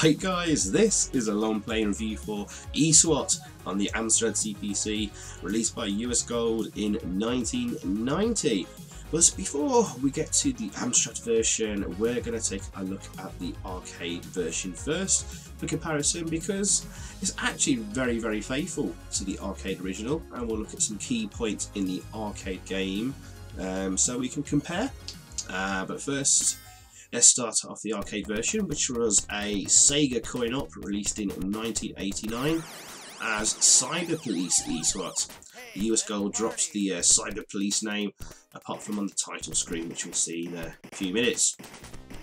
Right guys, this is a long play review for ESWAT on the Amstrad CPC, released by US Gold in 1990. But before we get to the Amstrad version, we're going to take a look at the arcade version first for comparison, because it's actually very faithful to the arcade original, and we'll look at some key points in the arcade game so we can compare. But first, let's start off the arcade version, which was a Sega coin-op released in 1989 as Cyber Police ESWAT. US Gold drops the Cyber Police name, apart from on the title screen, which we'll see in a few minutes.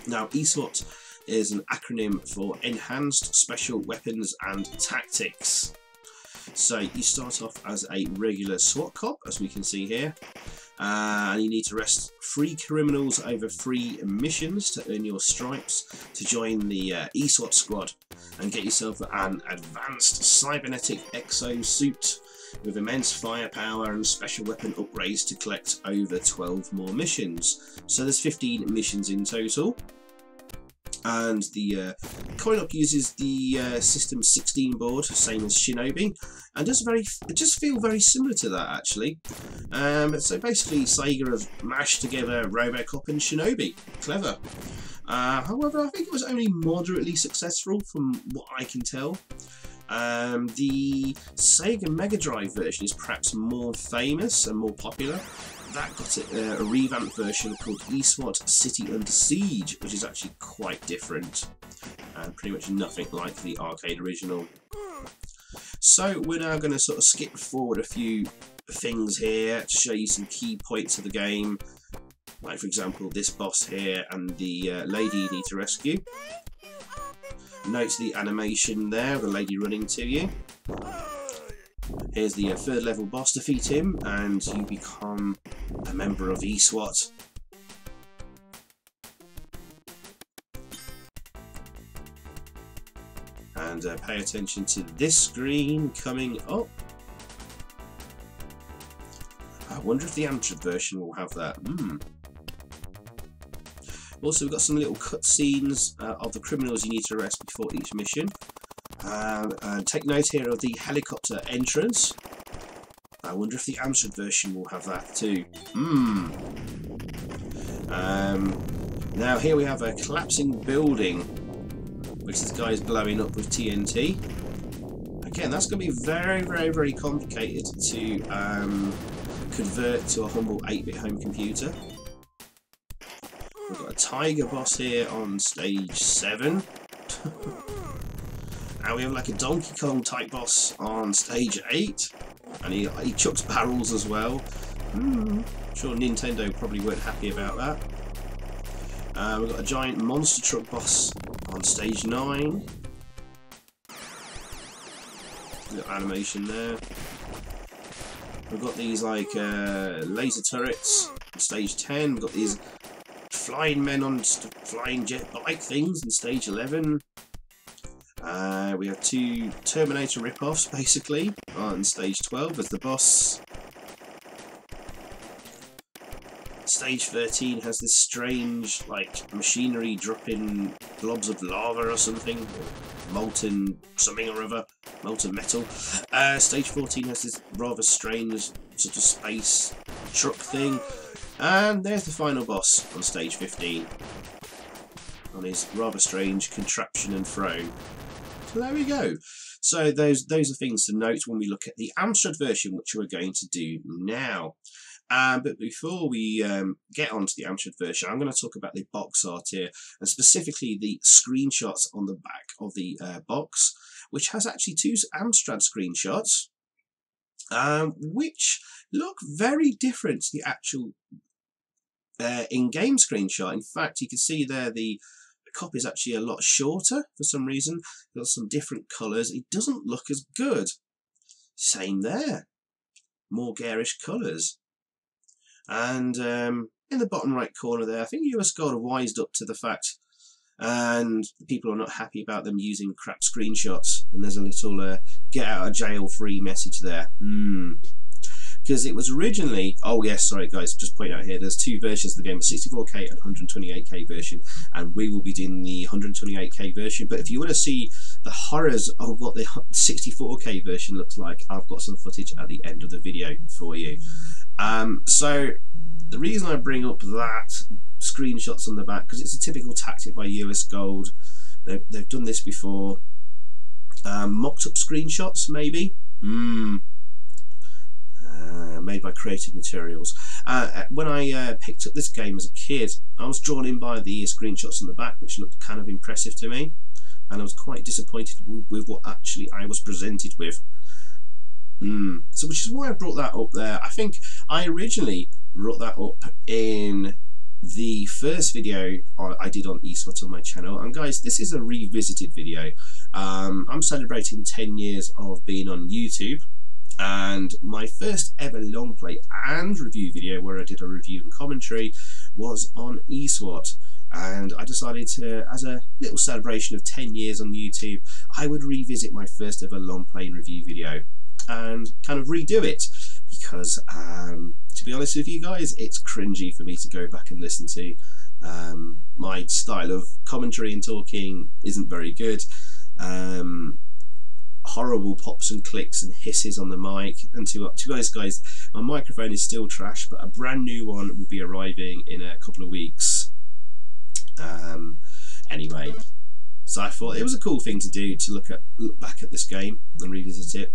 Now, ESWAT is an acronym for Enhanced Special Weapons and Tactics. So you start off as a regular SWAT cop, as we can see here, and you need to arrest 3 criminals over 3 missions to earn your stripes to join the ESWAT squad and get yourself an advanced cybernetic exosuit with immense firepower and special weapon upgrades to collect over 12 more missions. So there's 15 missions in total. And the coin-op uses the System 16 board, same as Shinobi, and it does feel very similar to that actually. So basically, Sega have mashed together Robocop and Shinobi. Clever. However, I think it was only moderately successful from what I can tell. The Sega Mega Drive version is perhaps more famous and more popular. That got a revamped version called ESWAT City Under Siege, which is actually quite different and pretty much nothing like the arcade original. So we're now going to sort of skip forward a few things here to show you some key points of the game, like for example this boss here and the lady you need to rescue. Note the animation there, the lady running to you. Here's the 3rd level boss. Defeat him and you become a member of ESWAT. And pay attention to this screen coming up. I wonder if the Amstrad version will have that. Also, we've got some little cutscenes of the criminals you need to arrest before each mission. And take note here of the helicopter entrance. I wonder if the Amstrad version will have that too. Now here we have a collapsing building, which this guy is blowing up with TNT. Again, that's going to be very complicated to convert to a humble 8-bit home computer. We've got a tiger boss here on stage 7. And we have like a Donkey Kong type boss on stage 8, and he chucks barrels as well. I'm sure Nintendo probably weren't happy about that. We've got a giant monster truck boss on stage 9. Little animation there. We've got these like laser turrets on stage 10. We've got these flying men on flying jet bike things on stage 11. We have 2 Terminator rip-offs basically on stage 12 as the boss. Stage 13 has this strange like machinery dropping blobs of lava or something, molten something or other, molten metal. Stage 14 has this rather strange sort of space truck thing. And there's the final boss on stage 15 on his rather strange contraption and throne. So there we go. So those are things to note when we look at the Amstrad version, which we're going to do now. But before we get onto the Amstrad version, I'm going to talk about the box art here, and specifically the screenshots on the back of the box, which has actually 2 Amstrad screenshots, which look very different to the actual in-game screenshot. In fact, you can see there the copy is actually a lot shorter for some reason. Got some different colours. It doesn't look as good. Same there. More garish colours. And in the bottom right corner there, I think US Gold have wised up to the fact, and people are not happy about them using crap screenshots. And there's a little get out of jail free message there. because it was originally, oh yes, sorry guys, just point out here, there's two versions of the game, a 64K and 128K version, and we will be doing the 128K version. But if you want to see the horrors of what the 64K version looks like, I've got some footage at the end of the video for you. So the reason I bring up that screenshots on the back, because it's a typical tactic by US Gold. They've done this before. Mocked up screenshots, maybe. Made by Creative Materials. When I picked up this game as a kid, I was drawn in by the screenshots on the back, which looked kind of impressive to me, and I was quite disappointed with what actually I was presented with. So which is why I brought that up there. I think I originally brought that up in the first video I did on ESWAT on my channel, and guys, this is a revisited video. I'm celebrating 10 years of being on YouTube, and my first ever long play and review video where I did a review and commentary was on ESWAT, and I decided to, as a little celebration of 10 years on YouTube, I would revisit my first ever long play and review video and kind of redo it, because to be honest with you guys, it's cringy for me to go back and listen to. My style of commentary and talking isn't very good. Horrible pops and clicks and hisses on the mic, and to be honest guys, my microphone is still trash, but a brand new one will be arriving in a couple of weeks. Anyway, so I thought it was a cool thing to do, to look back at this game and revisit it.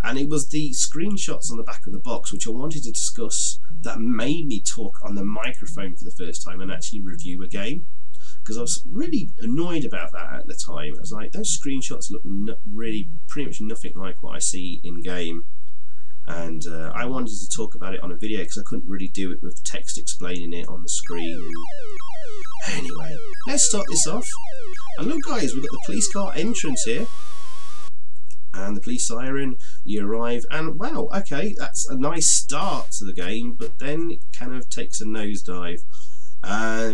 And it was the screenshots on the back of the box which I wanted to discuss that made me talk on the microphone for the first time and actually review a game, because I was really annoyed about that at the time. I was like, those screenshots look really pretty much nothing like what I see in game, and I wanted to talk about it on a video because I couldn't really do it with text explaining it on the screen. Anyway, let's start this off. And look guys, we've got the police car entrance here and the police siren. You arrive, and wow, okay, that's a nice start to the game, but then it kind of takes a nosedive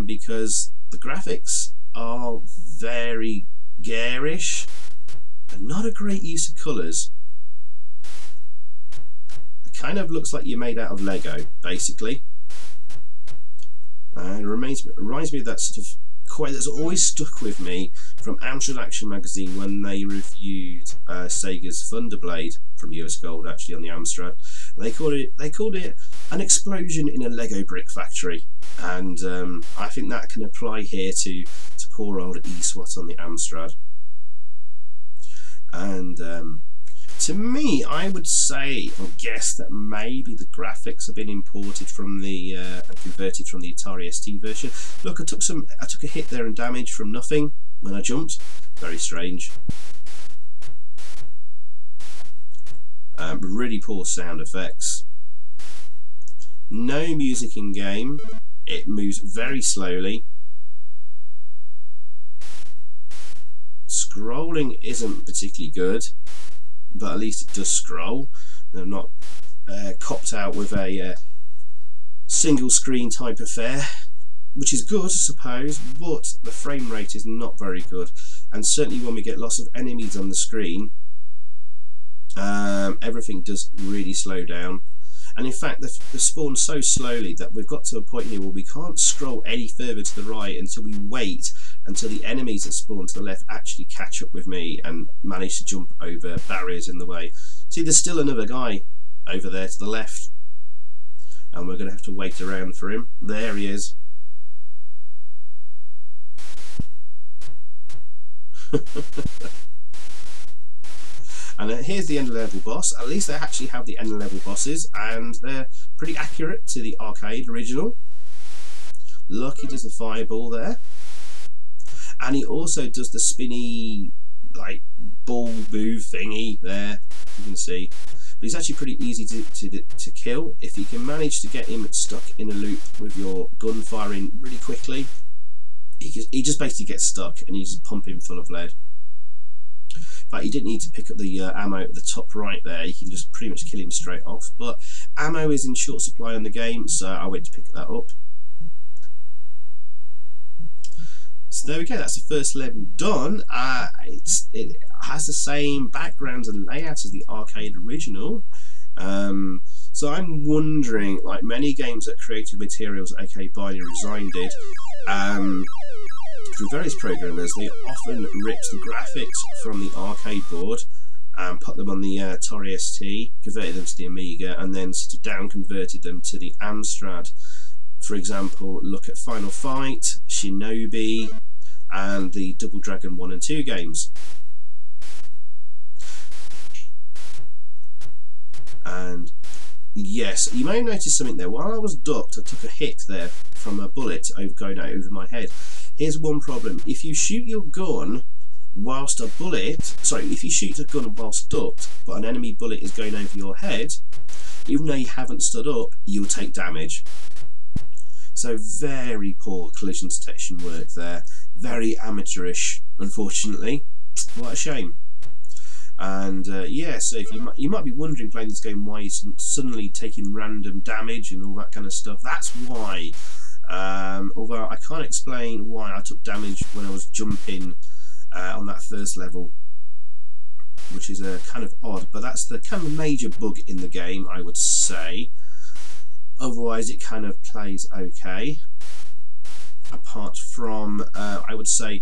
because the graphics are very garish and not a great use of colours. It kind of looks like you're made out of Lego, basically. And it reminds me of that sort of quote that's always stuck with me from Amstrad Action magazine when they reviewed Sega's Thunderblade from US Gold, actually, on the Amstrad. They called it an explosion in a Lego brick factory, and I think that can apply here to poor old ESWAT on the Amstrad. And to me, I would say or guess that maybe the graphics have been imported from the converted from the Atari ST version. Look, I took a hit there and damage from nothing when I jumped. Very strange. Really poor sound effects. No music in game. It moves very slowly. Scrolling isn't particularly good, but at least it does scroll. They're not copped out with a single screen type affair, which is good, I suppose, but the frame rate is not very good, and certainly when we get lots of enemies on the screen, everything does really slow down. And in fact, they spawn so slowly that we've got to a point here where we can't scroll any further to the right until we wait until the enemies that spawn to the left actually catch up with me and manage to jump over barriers in the way. See, there's still another guy over there to the left, and we're going to have to wait around for him. There he is. And here's the end level boss. At least they actually have the end level bosses, and they're pretty accurate to the arcade original. Look, he does the fireball there, and he also does the spinny like ball move thingy there. You can see, but he's actually pretty easy to kill if you can manage to get him stuck in a loop with your gun firing really quickly. He just basically gets stuck, and you just pump him full of lead. In fact, you didn't need to pick up the ammo at the top right there. You can just pretty much kill him straight off. But ammo is in short supply on the game, so I went to pick that up. So there we go. That's the first level done. It has the same background and layout as the arcade original. So I'm wondering, like many games that Creative Materials, aka Binary Design did, through various programmers, they often ripped the graphics from the arcade board and put them on the Atari ST, converted them to the Amiga, and then sort of down converted them to the Amstrad. For example, look at Final Fight, Shinobi, and the Double Dragon 1 and 2 games. And yes, you may have noticed something there. While I was ducked, I took a hit there from a bullet going out over my head. Here's one problem. If you shoot your gun whilst a bullet, sorry, if you shoot a gun whilst ducked, but an enemy bullet is going over your head, even though you haven't stood up, you'll take damage. So very poor collision detection work there. Very amateurish, unfortunately. What a shame. And yeah, so if you might be wondering playing this game why you're suddenly taking random damage and all that kind of stuff. That's why. Although I can't explain why I took damage when I was jumping on that first level, which is kind of odd. But that's the kind of major bug in the game, I would say. Otherwise, it kind of plays okay. Apart from, I would say,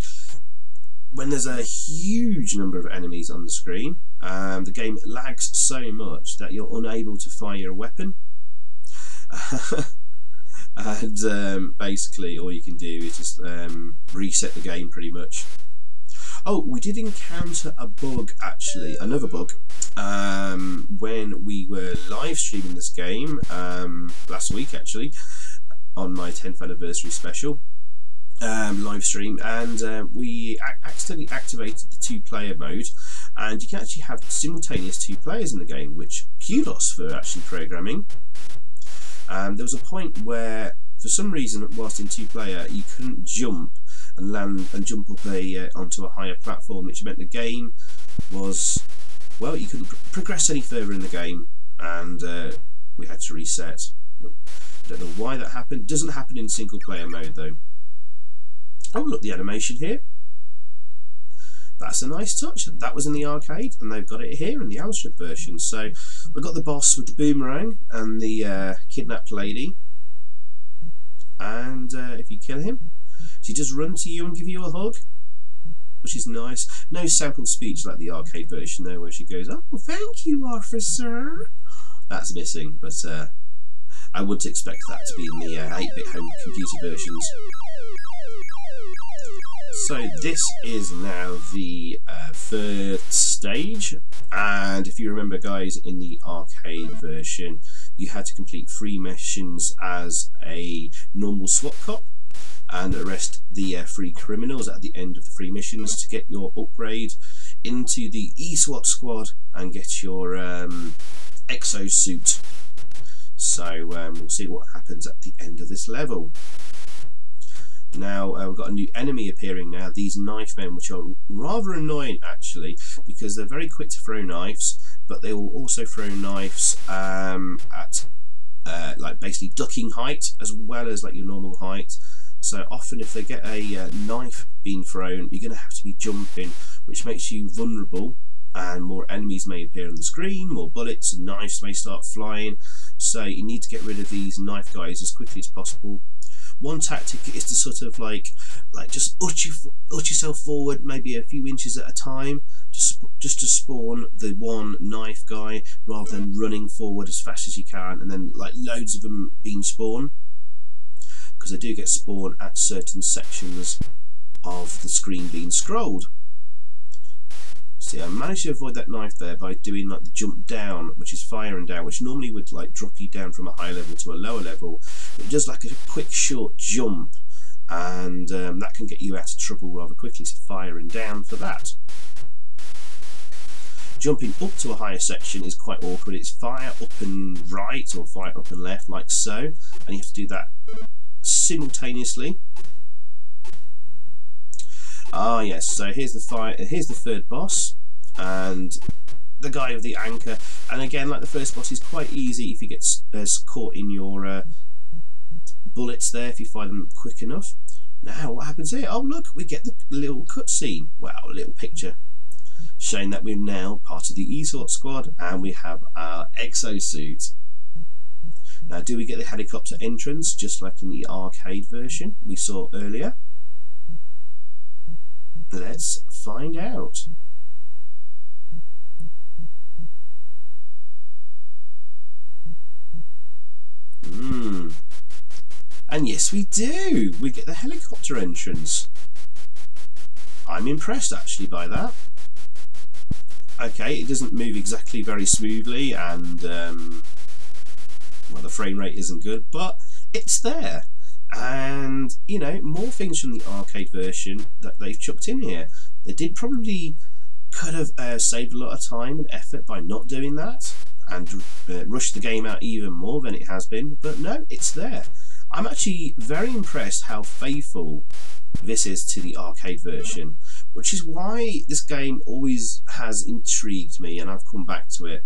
when there's a huge number of enemies on the screen, the game lags so much that you're unable to fire a weapon. And basically all you can do is just reset the game pretty much. Oh, we did encounter a bug actually, another bug, when we were live streaming this game last week actually, on my 10th anniversary special. Live stream, and we accidentally activated the 2-player mode, and you can actually have simultaneous 2 players in the game, which kudos for actually programming. There was a point where, for some reason, whilst in 2-player, you couldn't jump and land and jump up onto a higher platform, which meant the game was, well, you couldn't progress any further in the game, and we had to reset. I don't know why that happened. It doesn't happen in single-player mode though. Oh, look, the animation here. That's a nice touch. That was in the arcade, and they've got it here in the Amstrad version. So we've got the boss with the boomerang and the kidnapped lady. And if you kill him, she does run to you and give you a hug, which is nice. No sampled speech like the arcade version though, where she goes, "Oh, thank you, officer." That's missing, but I wouldn't expect that to be in the 8-bit home computer versions. So this is now the 3rd stage, and if you remember guys, in the arcade version you had to complete 3 missions as a normal SWAT cop and arrest the 3 criminals at the end of the 3 missions to get your upgrade into the ESWAT squad and get your Exosuit. So we'll see what happens at the end of this level. Now we've got a new enemy appearing now, these knife men, which are rather annoying actually, because they're very quick to throw knives, but they will also throw knives at like basically ducking height as well as like your normal height. So often if they get a knife being thrown, you're going to have to be jumping, which makes you vulnerable, and more enemies may appear on the screen, more bullets and knives may start flying. So you need to get rid of these knife guys as quickly as possible. One tactic is to sort of like just ut yourself forward maybe a few inches at a time, just to spawn the one knife guy, rather than running forward as fast as you can and then like loads of them being spawned, because they do get spawned at certain sections of the screen being scrolled. See, I managed to avoid that knife there by doing like the jump down, which is firing down, which normally would like drop you down from a high level to a lower level. It does like a quick short jump, and that can get you out of trouble rather quickly, so firing down for that. Jumping up to a higher section is quite awkward. It's fire up and right or fire up and left like so, and you have to do that simultaneously. Ah yes, so here's the fire. Here's the 3rd boss, and the guy with the anchor. And again, like the first boss, is quite easy if you get caught in your bullets there, if you fire them quick enough. Now what happens here? Oh look, we get the little cutscene. Wow, a little picture showing that we're now part of the ESWAT squad and we have our Exosuit. Now, do we get the helicopter entrance just like in the arcade version we saw earlier? Let's find out. And yes, we do. We get the helicopter entrance. I'm impressed actually by that. Okay, it doesn't move exactly very smoothly, and well, the frame rate isn't good, but it's there. And you know, more things from the arcade version that they've chucked in here. They could have saved a lot of time and effort by not doing that, and rushed the game out even more than it has been. But no, it's there. I'm actually very impressed how faithful this is to the arcade version, which is why this game always has intrigued me, and I've come back to it.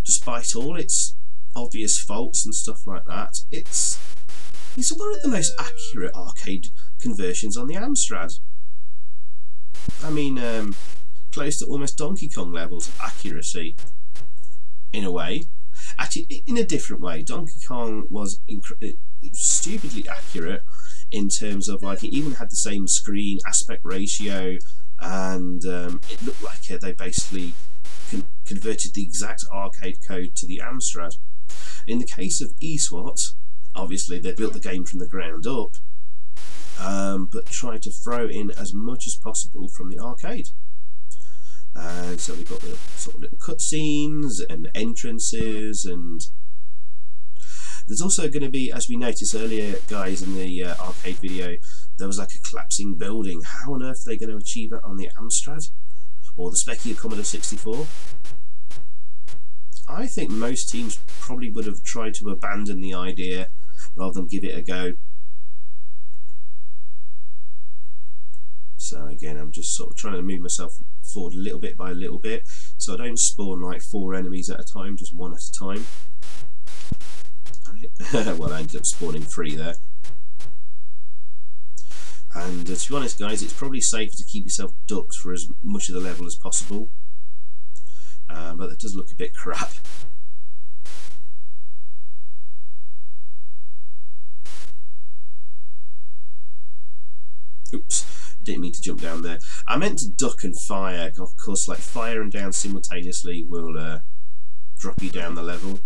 Despite all its obvious faults and stuff like that, it's one of the most accurate arcade conversions on the Amstrad. I mean, close to almost Donkey Kong levels of accuracy, in a way. Actually, in a different way. Donkey Kong was stupidly accurate in terms of, like, it even had the same screen aspect ratio, and it looked like they basically converted the exact arcade code to the Amstrad. In the case of ESWAT, obviously they built the game from the ground up, but tried to throw in as much as possible from the arcade. So we've got the sort of little cutscenes and entrances, and there's also going to be, as we noticed earlier, guys, in the arcade video, there was like a collapsing building. How on earth are they going to achieve that on the Amstrad or the Specchia Commodore 64? I think most teams probably would have tried to abandon the idea rather than give it a go. So again, I'm just sort of trying to move myself forward a little bit by a little bit, so I don't spawn like 4 enemies at a time, just 1 at a time. Well, I ended up spawning 3 there. And to be honest, guys, it's probably safer to keep yourself ducked for as much of the level as possible. But that does look a bit crap. Oops. Didn't mean to jump down there. I meant to duck and fire. Of course, like, fire and down simultaneously will drop you down the level.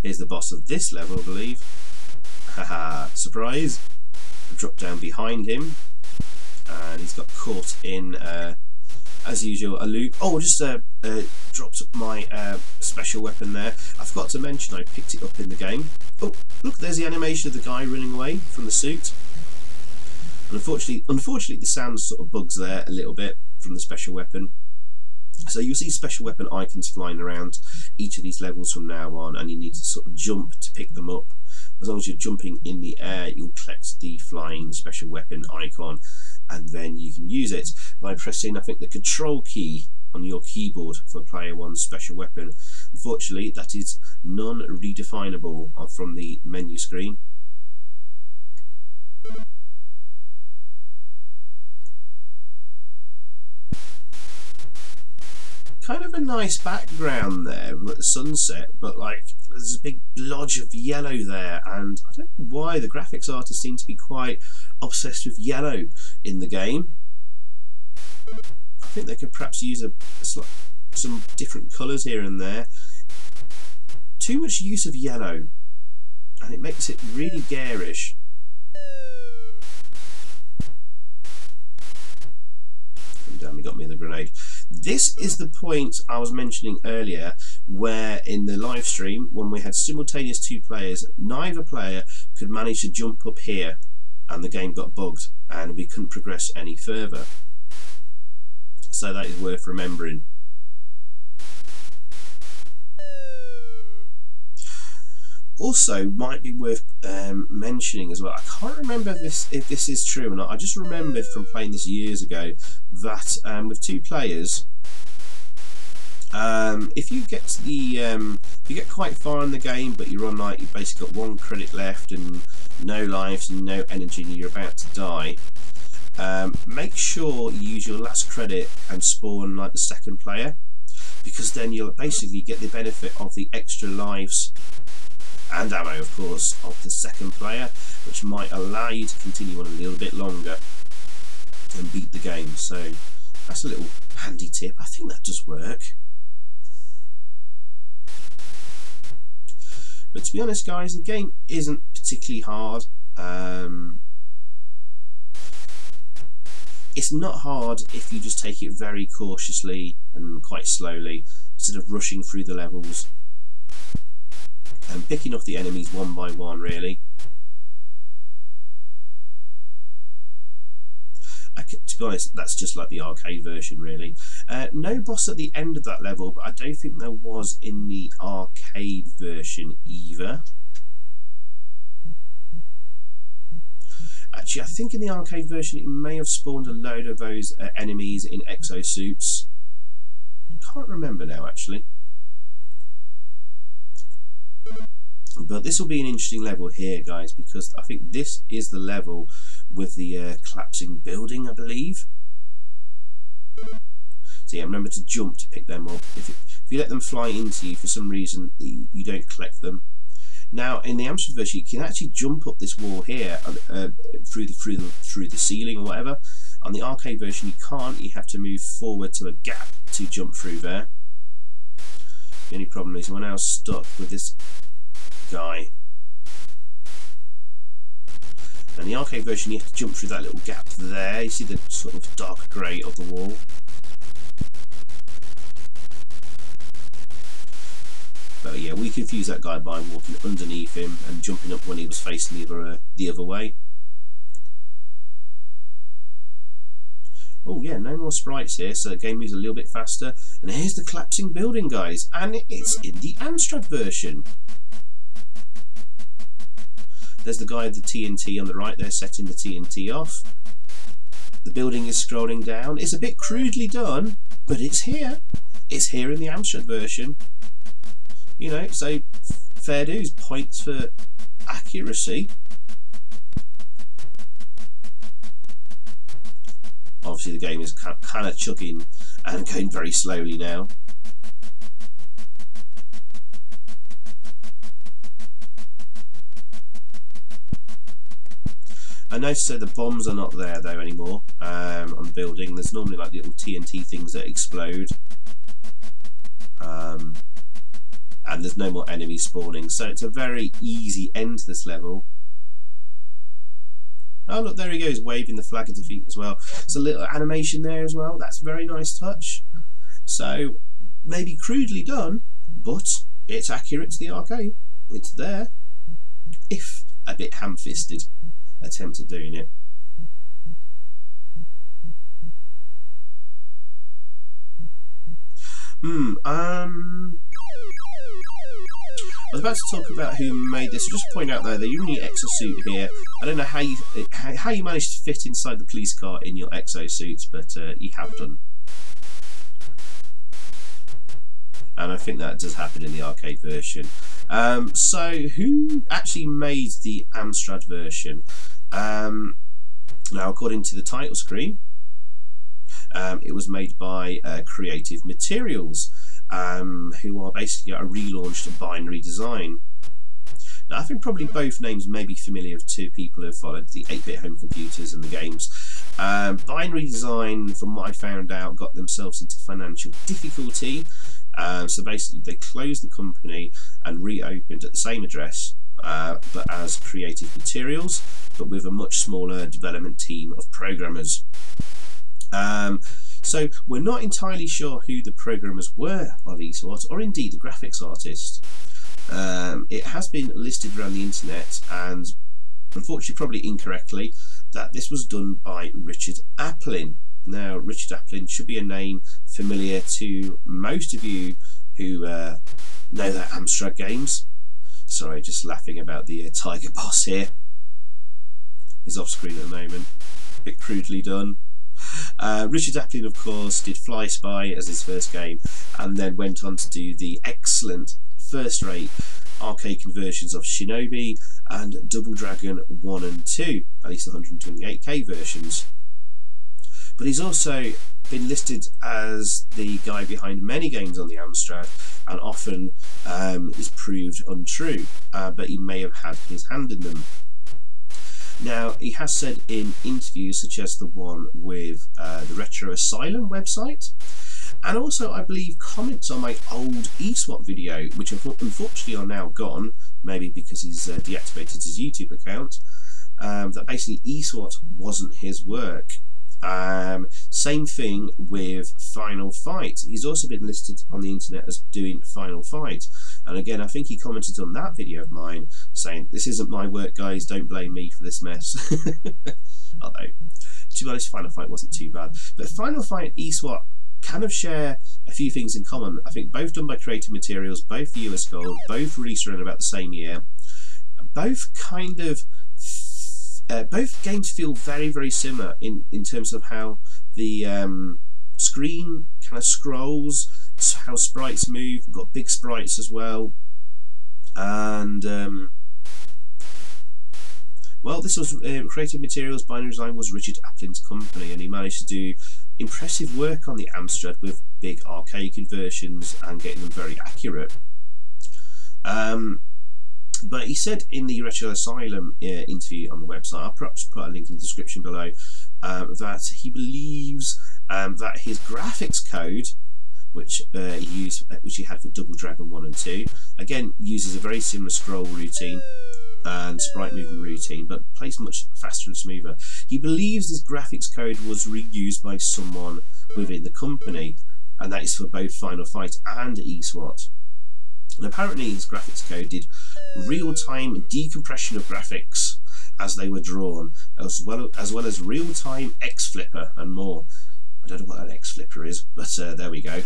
Here's the boss of this level, I believe. Haha, surprise! I dropped down behind him, and he's got caught in, as usual, a loop. Oh, I just dropped my special weapon there. I forgot to mention I picked it up in the game. Oh, look, there's the animation of the guy running away from the suit. Unfortunately, the sound sort of bugs there a little bit from the special weapon. So you'll see special weapon icons flying around each of these levels from now on, and you need to sort of jump to pick them up. As long as you're jumping in the air, you'll collect the flying special weapon icon, and then you can use it by pressing, I think, the control key on your keyboard for player 1's special weapon. Unfortunately, that is non-redefinable from the menu screen. Kind of a nice background there with the sunset, but like there's a big blotch of yellow there, and I don't know why the graphics artists seem to be quite obsessed with yellow in the game. I think they could perhaps use some different colours here and there. Too much use of yellow, and it makes it really garish. And damn, he got me the grenade. This is the point I was mentioning earlier, where in the live stream, when we had simultaneous 2 players, neither player could manage to jump up here, and the game got bugged, and we couldn't progress any further. So that is worth remembering. Also, might be worth mentioning as well, I can't remember if this is true or not. I just remembered from playing this years ago that with 2 players, if you get if you get quite far in the game, but you're on like you've basically got 1 credit left and no lives and no energy, and you're about to die, make sure you use your last credit and spawn like the 2nd player. because then you'll basically get the benefit of the extra lives and ammo, of course, of the second player, which might allow you to continue on a little bit longer and beat the game. So that's a little handy tip. I think that does work. But to be honest, guys, the game isn't particularly hard. It's not hard if you just take it very cautiously and quite slowly, instead of rushing through the levels and picking off the enemies one by one, really. To be honest, that's just like the arcade version, really. No boss at the end of that level, but I don't think there was in the arcade version either. Actually, I think in the arcade version it may have spawned a load of those enemies in exosuits. Can't remember now, actually. But this will be an interesting level here, guys, because I think this is the level with the collapsing building, I believe. So yeah, remember to jump to pick them up. If you let them fly into you for some reason, you don't collect them. Now, in the Amstrad version, you can actually jump up this wall here through the ceiling or whatever. On the arcade version, you can't. You have to move forward to a gap to jump through there. The only problem is we're now stuck with this guy. And the arcade version, you have to jump through that little gap there. You see the sort of dark grey of the wall. But yeah, we confused that guy by walking underneath him and jumping up when he was facing the other way. Oh yeah, no more sprites here, so the game moves a little bit faster. And here's the collapsing building, guys, and it's in the Amstrad version. There's the guy with the TNT on the right there, setting the TNT off. The building is scrolling down. It's a bit crudely done, but it's here. It's here in the Amstrad version. You know, so fair dues, points for accuracy. Obviously the game is kind of chugging and going very slowly now. I noticed that the bombs are not there though anymore on the building. There's normally like little TNT things that explode. And there's no more enemies spawning, so it's a very easy end to this level. Oh look, there he goes, waving the flag of defeat as well. It's a little animation there as well. That's a very nice touch. So maybe crudely done, but it's accurate to the arcade. It's there, if a bit ham-fisted attempt at doing it. I was about to talk about who made this. I'll just point out though that you're in your exosuit here. I don't know how you managed to fit inside the police car in your exosuits, but you have done. And I think that does happen in the arcade version. So who actually made the Amstrad version? Now, according to the title screen, it was made by Creative Materials, who are basically a relaunched Binary Design. Now, I think probably both names may be familiar to people who have followed the 8-bit home computers and the games. Binary Design, from what I found out, got themselves into financial difficulty. So basically they closed the company and reopened at the same address, but as Creative Materials, but with a much smaller development team of programmers. So we're not entirely sure who the programmers were of ESWAT, or indeed the graphics artist. It has been listed around the internet, and unfortunately probably incorrectly, that this was done by Richard Applin. Now, Richard Applin should be a name familiar to most of you who know their Amstrad games. Sorry, just laughing about the Tiger Boss here. He's off screen at the moment. A bit crudely done. Richard Applin, of course, did Fly Spy as his first game, and then went on to do the excellent first-rate arcade conversions of Shinobi and Double Dragon 1 and 2, at least 128K versions. But he's also been listed as the guy behind many games on the Amstrad, and often is proved untrue, but he may have had his hand in them. Now, he has said in interviews such as the one with the Retro Asylum website, and also I believe comments on my old ESWAT video, which unfortunately are now gone, maybe because he's deactivated his YouTube account, that basically ESWAT wasn't his work. Same thing with Final Fight. He's also been listed on the internet as doing Final Fight, and again I think he commented on that video of mine saying, "This isn't my work, guys, don't blame me for this mess." Although, to be honest, Final Fight wasn't too bad. But Final Fight and ESWAT kind of share a few things in common. I think both done by Creative Materials, both US Gold, both released around about the same year, both kind of both games feel very, very similar in terms of how the screen kind of scrolls, how sprites move. We've got big sprites as well, and well, this was Creative Materials. Binary Design was Richard Applin's company, and he managed to do impressive work on the Amstrad with big arcade conversions and getting them very accurate. But he said in the Retro Asylum interview on the website, I'll perhaps put a link in the description below, that he believes that his graphics code, which he had for Double Dragon 1 and 2, again uses a very similar scroll routine and sprite movement routine, but plays much faster and smoother. He believes this graphics code was reused by someone within the company, and that is for both Final Fight and ESWAT. And apparently his graphics code did real-time decompression of graphics as they were drawn, as well as real-time X-Flipper and more. I don't know what an X-Flipper is, but there we go.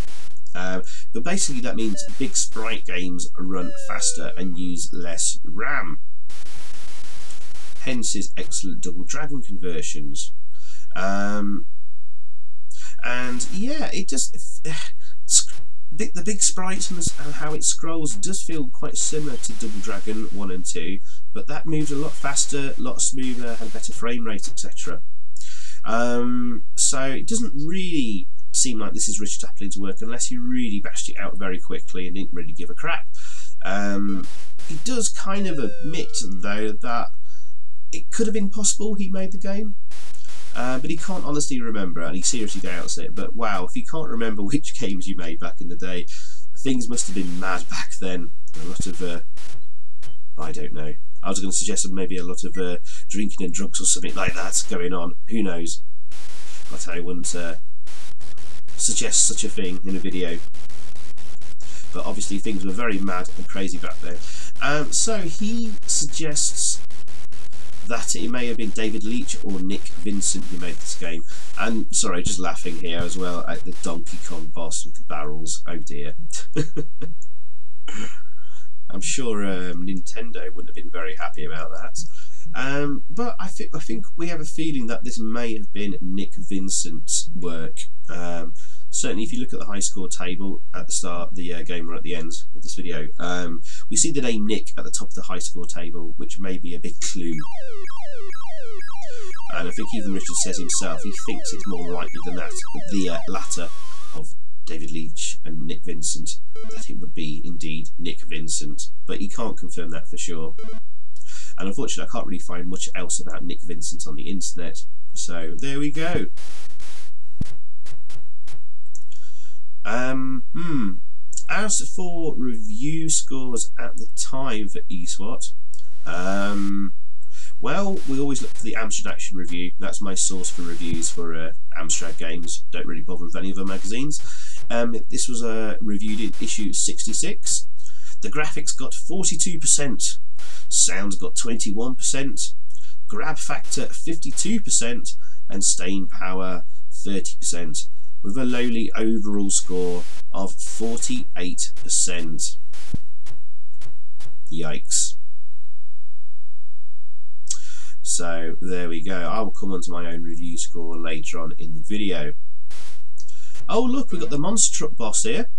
But basically that means big sprite games run faster and use less RAM. Hence his excellent Double Dragon conversions. And yeah, it just... the big sprites and how it scrolls does feel quite similar to Double Dragon 1 and 2, but that moved a lot faster, a lot smoother, had a better frame rate, etc. So it doesn't really seem like this is Richard Applin's work unless he really bashed it out very quickly and didn't really give a crap. He does kind of admit, though, that it could have been possible he made the game. But he can't honestly remember, and he seriously doubts it. But wow, if you can't remember which games you made back in the day, things must have been mad back then. A lot of, I don't know. I was going to suggest maybe a lot of drinking and drugs or something like that going on. Who knows? But I wouldn't suggest such a thing in a video. But obviously things were very mad and crazy back then. So he suggests that it may have been David Leach or Nick Vincent who made this game. And sorry, just laughing here as well at the Donkey Kong boss with the barrels. Oh dear. I'm sure Nintendo wouldn't have been very happy about that. But I think we have a feeling that this may have been Nick Vincent's work. Certainly if you look at the high score table at the start, the game or at the end of this video, we see the name Nick at the top of the high score table, which may be a big clue. And I think even Richard says himself, he thinks it's more likely than that, the latter of David Leach and Nick Vincent, that it would be indeed Nick Vincent, but he can't confirm that for sure. And unfortunately I can't really find much else about Nick Vincent on the internet, so there we go. As for review scores at the time for ESWAT, well, we always look for the Amstrad Action review. That's my source for reviews for Amstrad games. Don't really bother with any other magazines. This was reviewed in issue 66. The graphics got 42%, sounds got 21%, grab factor 52%, and stain power 30%. With a lowly overall score of 48%. Yikes. So there we go. I will come on to my own review score later on in the video. Oh look, we've got the monster truck boss here.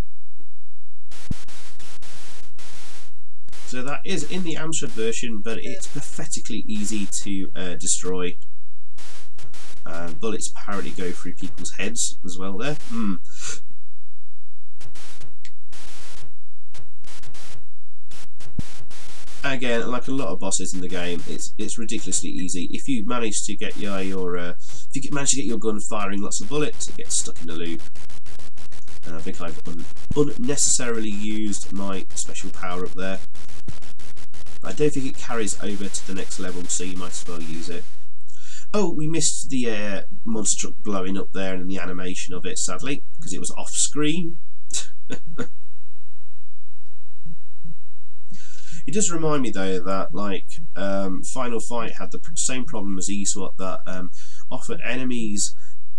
So that is in the Amstrad version, but it's pathetically easy to destroy. Bullets apparently go through people's heads as well there. Again, like a lot of bosses in the game, it's ridiculously easy. If you manage to get manage to get your gun firing lots of bullets, it gets stuck in a loop. And I think I've unnecessarily used my special power up there. But I don't think it carries over to the next level, so you might as well use it. Oh, we missed the monster truck blowing up there and the animation of it, sadly, because it was off screen. It does remind me though that Final Fight had the same problem as ESWAT, that often enemies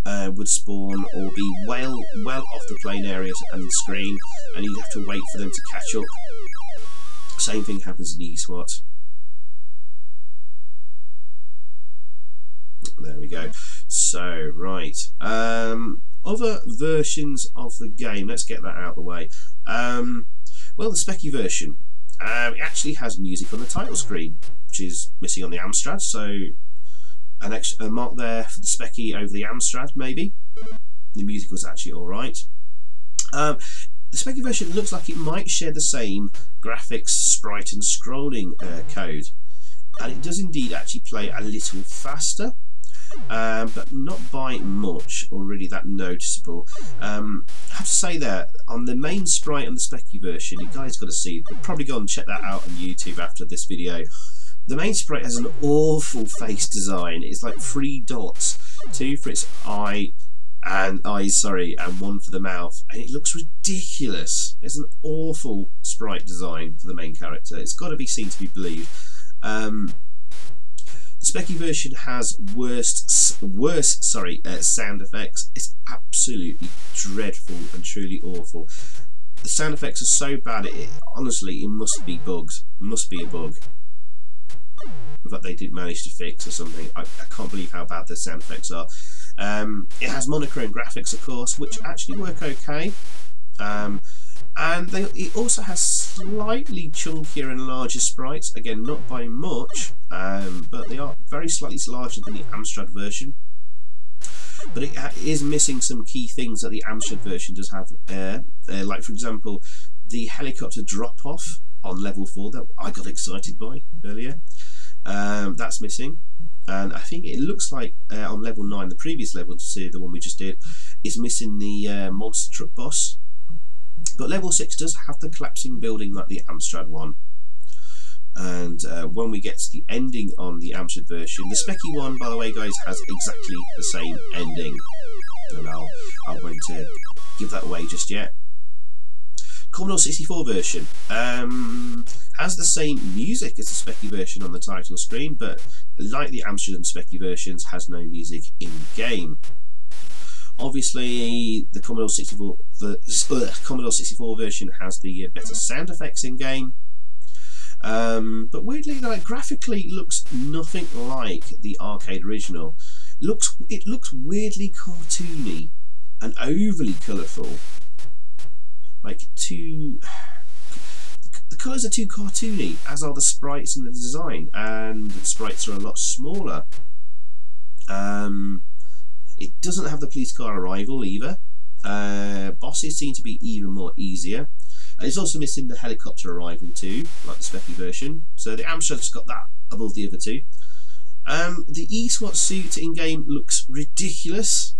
would spawn or be well off the plane areas and the screen, and you'd have to wait for them to catch up. Same thing happens in ESWAT. There we go. So, right. Other versions of the game, let's get that out of the way. Well, the Specky version. It actually has music on the title screen, which is missing on the Amstrad, so a mark there for the Specky over the Amstrad, maybe. The music was actually alright. The Specky version looks like it might share the same graphics, sprite and scrolling code, and it does indeed actually play a little faster, but not by much or really that noticeable. I have to say that on the main sprite on the Specky version, you guys got to see, probably go and check that out on YouTube after this video. The main sprite has an awful face design. It's like 3 dots, 2 for its eyes, and one for the mouth, and it looks ridiculous. It's an awful sprite design for the main character. It's got to be seen to be believed. The Specky version has worse sound effects. It's absolutely dreadful and truly awful. The sound effects are so bad, honestly, it must be bugged. It must be a bug that they didn't manage to fix or something. I can't believe how bad the sound effects are. It has monochrome graphics, of course, which actually work okay. And it also has slightly chunkier and larger sprites, again not by much, but they are very slightly larger than the Amstrad version. But it is missing some key things that the Amstrad version does have, like for example the helicopter drop off on level 4 that I got excited by earlier. That's missing, and I think it looks like on level 9, the previous level, to see the one we just did, is missing the monster truck boss. But level 6 does have the collapsing building like the Amstrad one. And when we get to the ending on the Amstrad version, the Specky one, by the way, guys, has exactly the same ending. And I won't give that away just yet. Commodore 64 version has the same music as the Specky version on the title screen, but like the Amstrad and Specky versions, has no music in game. Obviously, the Commodore 64 version has the better sound effects in game, but weirdly, graphically, looks nothing like the arcade original. It looks weirdly cartoony and overly colourful. The colours are too cartoony, as are the sprites and the design, and the sprites are a lot smaller. It doesn't have the police car arrival either. Bosses seem to be even more easier. And it's also missing the helicopter arrival too, like the Specky version. So the Amstrad's got that above the other two. The ESWAT suit in-game looks ridiculous.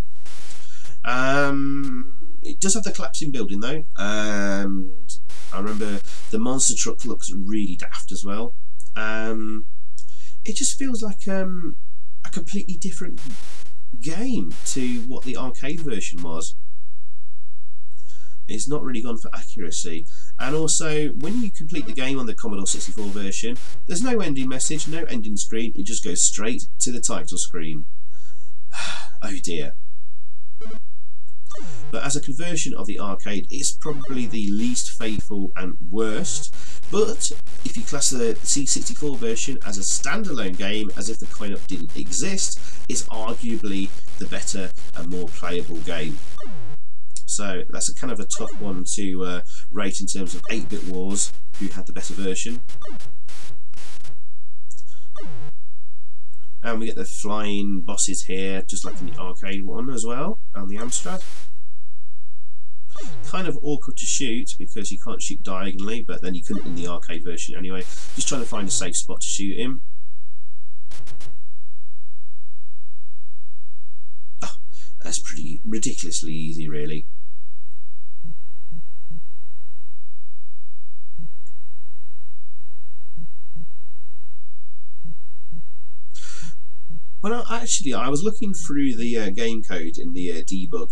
It does have the collapsing building though. And I remember the monster truck looks really daft as well. It just feels like a completely different game to what the arcade version was. It's not really gone for accuracy, and also when you complete the game on the Commodore 64 version, there's no ending message, no ending screen, it just goes straight to the title screen. Oh dear. But as a conversion of the arcade, it's probably the least faithful and worst. But if you class the C64 version as a standalone game, as if the coin-op didn't exist, it's arguably the better and more playable game. So that's a kind of a tough one to rate in terms of 8-bit wars, who had the better version. And we get the flying bosses here, just like in the arcade one as well, and the Amstrad. Kind of awkward to shoot because you can't shoot diagonally, but then you couldn't in the arcade version anyway. Just trying to find a safe spot to shoot him. Oh, that's pretty ridiculously easy, really. Well, actually, I was looking through the game code in the debug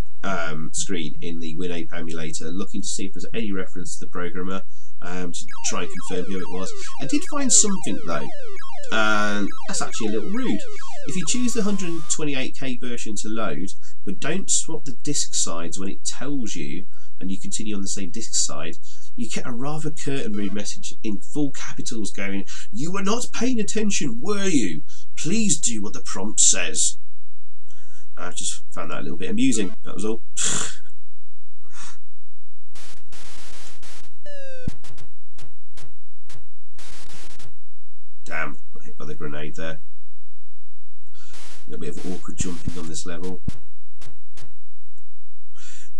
screen in the WinApe emulator, looking to see if there's any reference to the programmer to try and confirm who it was. I did find something though, and that's actually a little rude. If you choose the 128K version to load, but don't swap the disk sides when it tells you, and you continue on the same disk side, you get a rather curt and rude message in full capitals going, "You were not paying attention, were you? Please do what the prompt says." I just found that a little bit amusing, that was all. Damn, got hit by the grenade there. A little bit of awkward jumping on this level.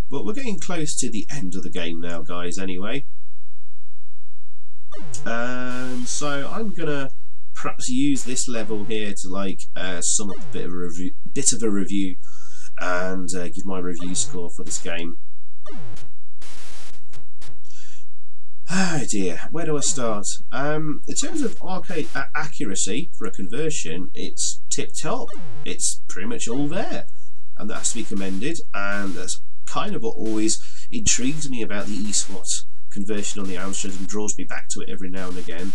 But we're getting close to the end of the game now, guys, anyway. So I'm going to perhaps use this level here to like sum up a bit of a review and give my review score for this game. Oh dear, where do I start? In terms of arcade accuracy for a conversion, it's tip-top. It's pretty much all there, and that has to be commended, and that's kind of what always intrigues me about the ESWAT conversion on the Amstrad and draws me back to it every now and again.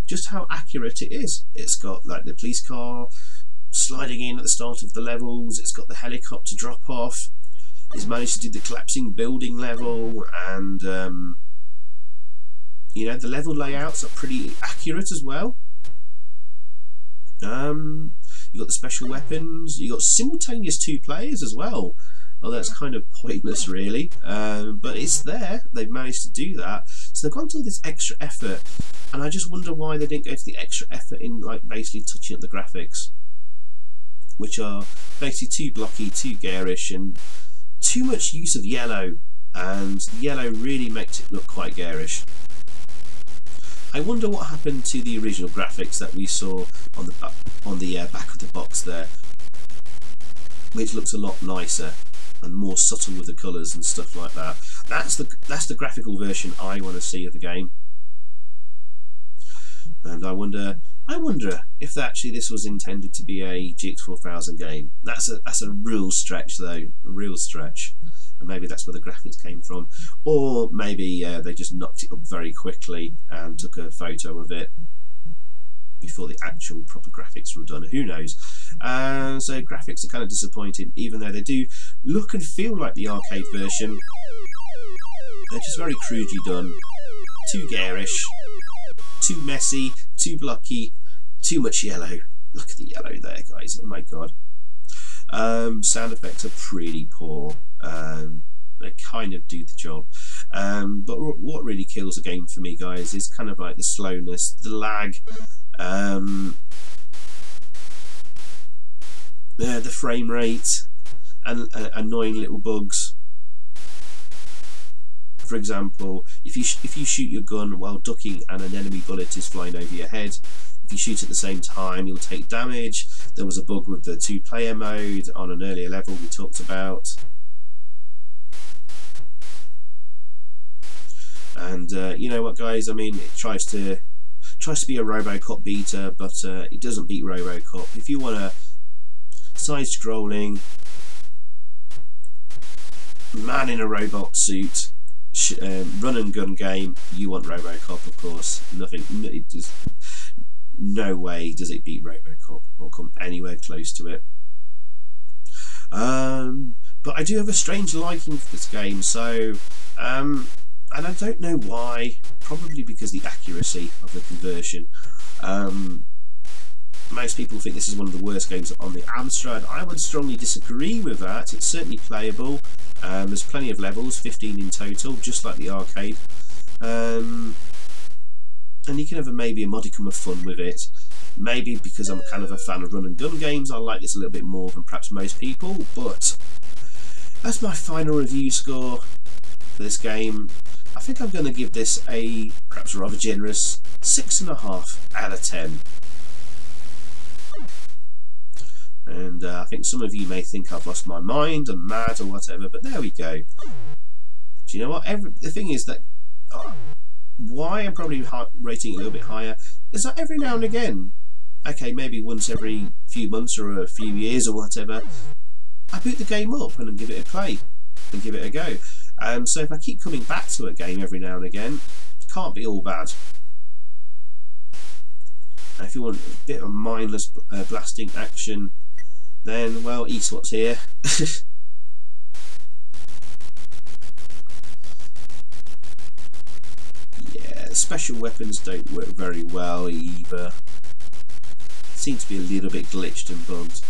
Just how accurate it is. It's got like the police car sliding in at the start of the levels, it's got the helicopter drop off, it's managed to do the collapsing building level, and you know, the level layouts are pretty accurate as well. You got the special weapons, you got simultaneous 2 players as well. Oh, that's kind of pointless, really, but it's there. They've managed to do that, so they've gone to all this extra effort, and I just wonder why they didn't go to the extra effort in like basically touching up the graphics, which are basically too blocky, too garish, and too much use of yellow, and the yellow really makes it look quite garish. I wonder what happened to the original graphics that we saw on the back of the box there, which looks a lot nicer and more subtle with the colours and stuff like that. That's the graphical version I want to see of the game. And I wonder if actually this was intended to be a GX4000 game. That's a real stretch though, a real stretch. And maybe that's where the graphics came from, or maybe they just knocked it up very quickly and took a photo of it before the actual proper graphics were done. Who knows? So graphics are kind of disappointing, even though they do look and feel like the arcade version. They're just very crudely done, too garish, too messy, too blocky, too much yellow. Look at the yellow there, guys. Oh my god. Sound effects are pretty poor. They kind of do the job. But what really kills the game for me, guys, is kind of like the slowness, the lag, the frame rate, and annoying little bugs. For example, if you shoot your gun while ducking and an enemy bullet is flying over your head, if you shoot at the same time, you'll take damage. There was a bug with the 2-player mode on an earlier level we talked about. And you know what, guys? I mean, it tries to be a RoboCop beater, but it doesn't beat RoboCop. If you want a side-scrolling man in a robot suit run and gun game, you want RoboCop, of course. No way does it beat RoboCop or come anywhere close to it. But I do have a strange liking for this game, so and I don't know why. Probably because the accuracy of the conversion. Most people think this is one of the worst games on the Amstrad. I would strongly disagree with that. It's certainly playable. There's plenty of levels, 15 in total, just like the arcade. And you can have maybe a modicum of fun with it. Maybe because I'm kind of a fan of run and gun games, I like this a little bit more than perhaps most people, but as my final review score for this game, I think I'm going to give this a perhaps rather generous 6.5 out of 10. And I think some of you may think I've lost my mind and mad or whatever, but there we go. Do you know what? The thing is that why I'm probably rating it a little bit higher is that every now and again, okay, maybe once every few months or a few years or whatever, I boot the game up and give it a play and give it a go. So if I keep coming back to a game every now and again, it can't be all bad. And if you want a bit of mindless blasting action, then, well, ESWAT's here. Yeah, special weapons don't work very well either. Seem to be a little bit glitched and bugged.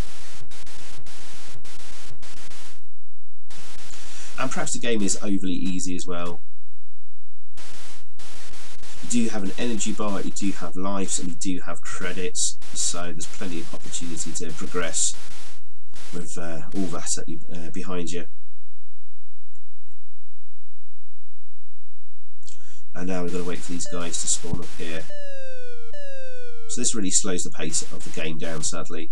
And perhaps the game is overly easy as well. You do have an energy bar, you do have lives, and you do have credits, so there's plenty of opportunity to progress with all that behind you. And now we're going to wait for these guys to spawn up here. So this really slows the pace of the game down, sadly.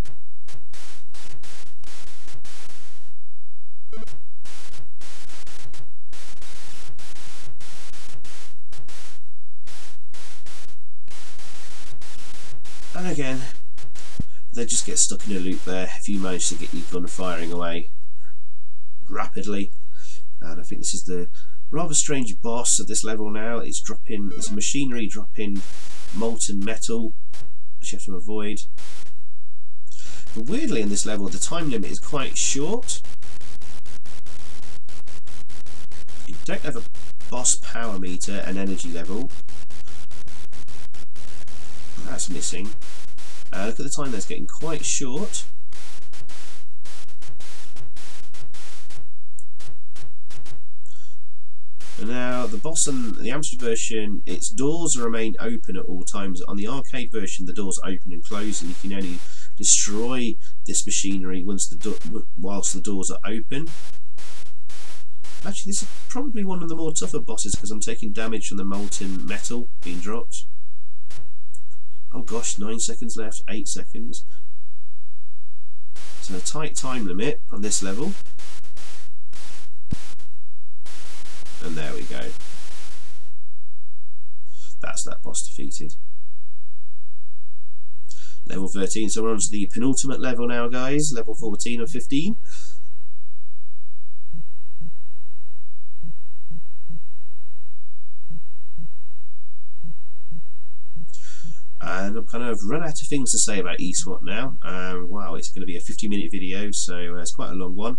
And again, they just get stuck in a loop there if you manage to get your gun firing away rapidly. And I think this is the rather strange boss of this level now. It's machinery dropping molten metal, which you have to avoid. But weirdly in this level the time limit is quite short. You don't have a boss power meter and energy level. That's missing. Look at the time, that's getting quite short. And now the boss on the Amstrad version, its doors remain open at all times. On the arcade version, the doors open and close, and you can only destroy this machinery whilst the doors are open. Actually, this is probably one of the more tougher bosses because I'm taking damage from the molten metal being dropped. Oh gosh, 9 seconds left, 8 seconds. So a tight time limit on this level. And there we go. That's that boss defeated. Level 13, so we're on to the penultimate level now, guys. Level 14 or 15. And I'm kind of run out of things to say about ESWAT now. Wow, it's going to be a 50-minute video, so it's quite a long one.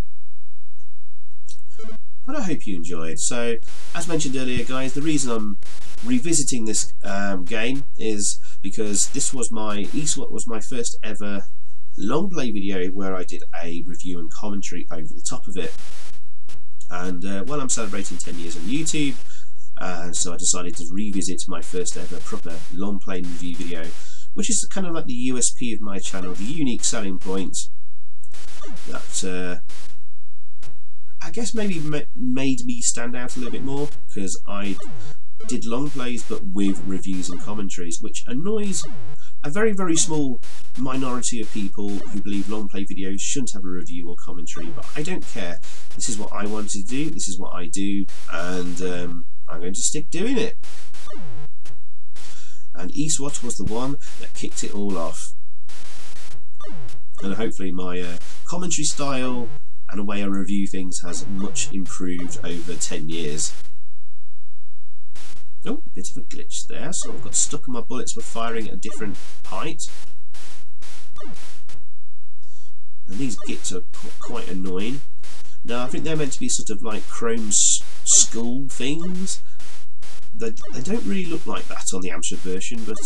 But I hope you enjoyed. So, as mentioned earlier, guys, the reason I'm revisiting this game is because this was ESWAT was my first ever long play video where I did a review and commentary over the top of it. And well, I'm celebrating 10 years on YouTube. So I decided to revisit my first ever proper long play review video, which is kind of like the USP of my channel, the unique selling point that I guess maybe made me stand out a little bit more, because I did long plays but with reviews and commentaries, which annoys a very, very small minority of people who believe long play videos shouldn't have a review or commentary, but I don't care. This is what I wanted to do, this is what I do, and I'm going to stick doing it. And ESWAT was the one that kicked it all off. And hopefully my commentary style and the way I review things has much improved over 10 years. Oh, bit of a glitch there, so I've got stuck and my bullets were firing at a different height. And these gits are quite annoying. Now, I think they're meant to be sort of like Chrome skull things. They don't really look like that on the Amstrad version, but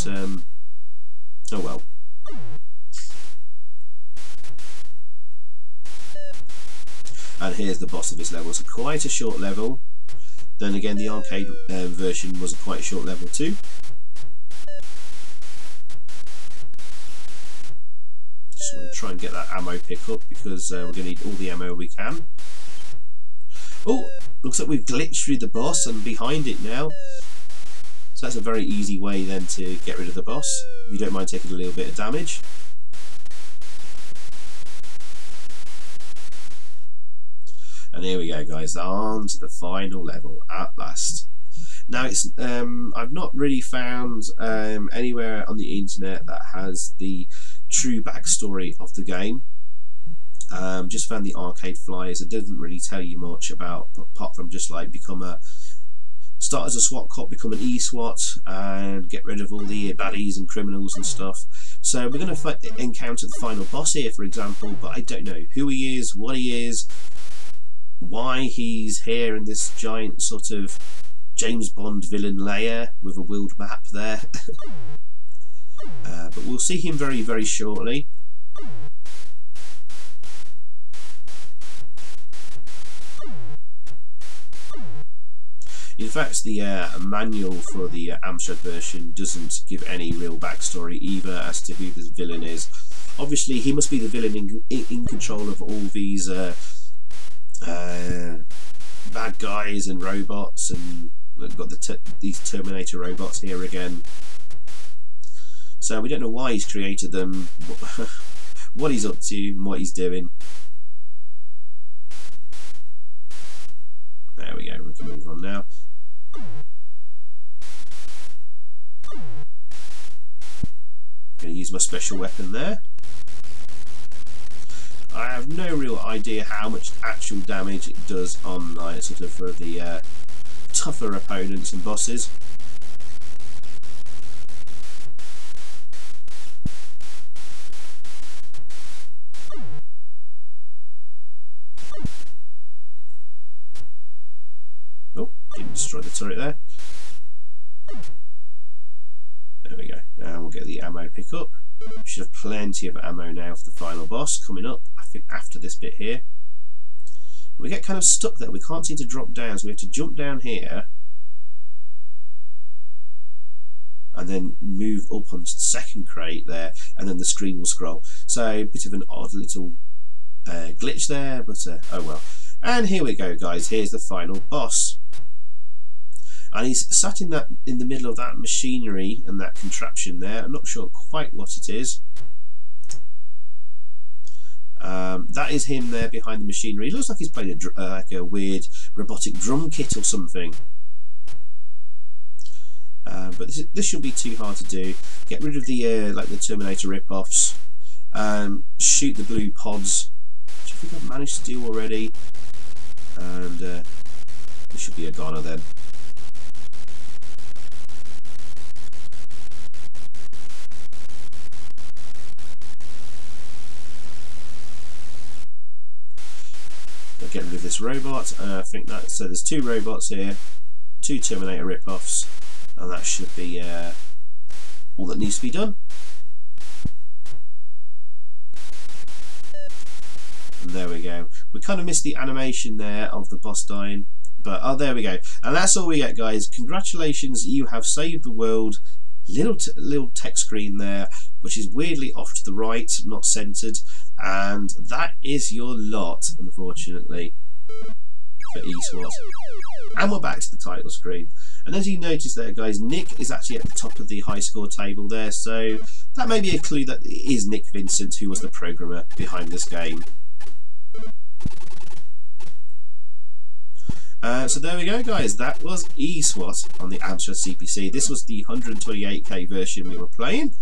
oh well. And here's the boss of this level. It's quite a short level. Then again, the arcade version was a quite short level too. just want to try and get that ammo pick up because we're going to need all the ammo we can. Oh, looks like we've glitched through the boss and behind it now. So that's a very easy way then to get rid of the boss, if you don't mind taking a little bit of damage. And here we go, guys, on to the final level at last. Now it's I've not really found anywhere on the internet that has the true backstory of the game. Just found the arcade flyers. It doesn't really tell you much about, apart from just like start as a SWAT cop, become an E-SWAT, and get rid of all the baddies and criminals and stuff. So we're going to encounter the final boss here, for example, but I don't know who he is, what he is, why he's here in this giant sort of James Bond villain lair with a world map there. But we'll see him very, very shortly. In fact, the manual for the Amstrad version doesn't give any real backstory either as to who this villain is. Obviously, he must be the villain in control of all these bad guys and robots, and we've got these Terminator robots here again. So we don't know why he's created them, what he's up to, and what he's doing. There we go, we can move on now. Going to use my special weapon there. I have no real idea how much actual damage it does on sort of for the tougher opponents and bosses. Oh, didn't destroy the turret there. There we go. Now we'll get the ammo pickup. We should have plenty of ammo now for the final boss coming up, I think, after this bit here. We get kind of stuck there. We can't seem to drop down, so we have to jump down here and then move up onto the second crate there, and then the screen will scroll. So a bit of an odd little glitch there, but oh well. And here we go, guys. Here's the final boss. And he's sat in the middle of that machinery and that contraption there. I'm not sure quite what it is. That is him there behind the machinery. He looks like he's playing like a weird robotic drum kit or something. But this shouldn't be too hard to do. Get rid of the like the Terminator rip-offs. Shoot the blue pods, which I think I've managed to do already. And this should be a goner then. Get rid of this robot. I think that, so there's two robots here, two Terminator rip-offs, and that should be all that needs to be done. And there we go. We kind of missed the animation there of the boss dying, but oh, there we go. And that's all we get, guys. Congratulations, you have saved the world. Little text screen there, which is weirdly off to the right, not centered, and that is your lot, unfortunately, for ESWAT. And we're back to the title screen. And as you notice there, guys, Nick is actually at the top of the high score table there, so that may be a clue that it is Nick Vincent who was the programmer behind this game. So there we go, guys. That was ESWAT on the Amstrad CPC. This was the 128k version we were playing,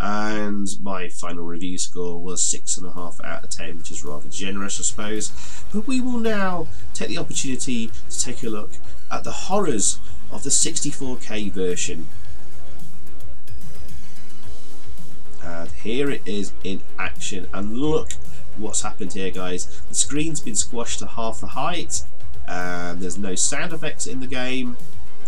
and my final review score was 6.5 out of 10, which is rather generous, I suppose. But we will now take the opportunity to take a look at the horrors of the 64k version. And here it is in action, and look what's happened here, guys. The screen's been squashed to half the height, and there's no sound effects in the game,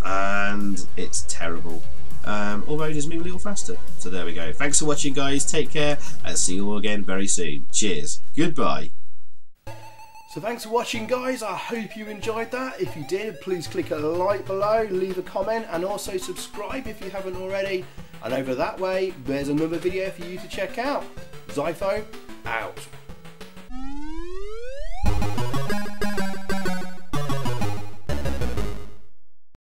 and it's terrible. Although it does move a little faster. So there we go. Thanks for watching, guys. Take care, and see you all again very soon. Cheers. Goodbye. So thanks for watching, guys. I hope you enjoyed that. If you did, please click a like below, leave a comment, and also subscribe if you haven't already. And over that way, there's another video for you to check out. Zypho, out.